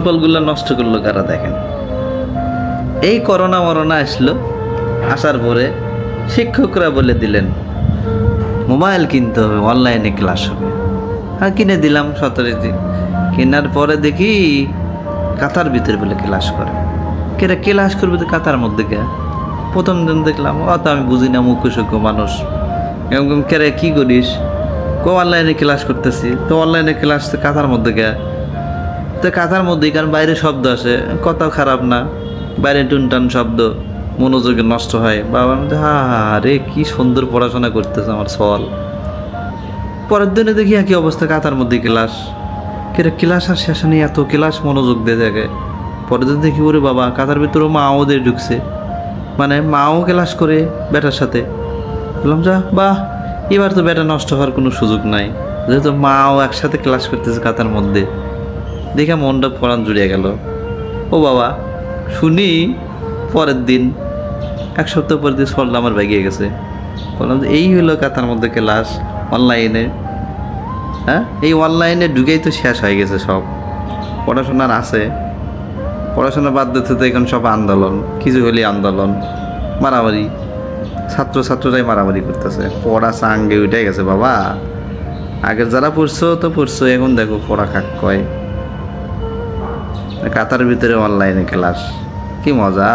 ফলগুলো নষ্ট করলো কারা দেখেন। এই করোনা মরোনা আসলো, আসার পরে শিক্ষকরা বলে দিলেন মোবাইল কিনতে হবে, অনলাইনে ক্লাস হবে। হ্যাঁ, কিনে দিলাম 17 দিন। কেনার পরে দেখি কাতার ভিতরে বলে ক্লাস করে। কেরা ক্লাস করবে তো কাতার মধ্যে কে? প্রথম দিন দেখলাম অত আমি বুঝি না, মুখ্য সূক্ষ্ম মানুষ এরকম কেরে কী করিস? অনলাইনে ক্লাস করতেছি। তো অনলাইনে ক্লাস তো কাতার মধ্যে কে? তো কাতার মধ্যেই, কারণ বাইরে শব্দ আসে, কথাও খারাপ না, বাইরে টুনটান শব্দ, মনোযোগ নষ্ট হয়। বাবা হা হা রে, কী সুন্দর পড়াশোনা করতেছে আমার সওয়াল। পরের দিনে দেখি একই অবস্থা, কাতার মধ্যে ক্লাস। কেরে ক্লাস আর শেষ নেই, এত ক্লাস মনোযোগ দিয়ে দেখে। পরের দিন দেখি ওরে বাবা, কাতার ভিতরেও মাও ওদের ঢুকছে, মানে মাও ক্লাস করে বেটার সাথে। বললাম যা বাহ, এবার তো বেটা নষ্ট হওয়ার কোনো সুযোগ নাই, যেহেতু মাও একসাথে ক্লাস করতেছে কাতার মধ্যে। দেখে মনটা পরাণ জুড়িয়ে গেল। ও বাবা, শুনি পরের দিন, এক সপ্তাহ পরের দিন সরল আমার বেগিয়ে গেছে। বললাম যে এই হলো কাতার মধ্যে ক্লাস অনলাইনে। হ্যাঁ, এই অনলাইনে ঢুকেই তো শেষ হয়ে গেছে সব। পড়াশোনার আছে, পড়াশোনা বাদ দিতে তো এখন সব আন্দোলন, কিছু হলেই আন্দোলন, মারামারি। ছাত্ররাই মারামারি করতেছে, পড়া চাঙ্গে উঠে গেছে বাবা। আগের যারা পড়ছো তো পড়ছো, এখন দেখো পড়া কাক কয়। কাতার ভিতরে অনলাইনে ক্লাস, কি মজা।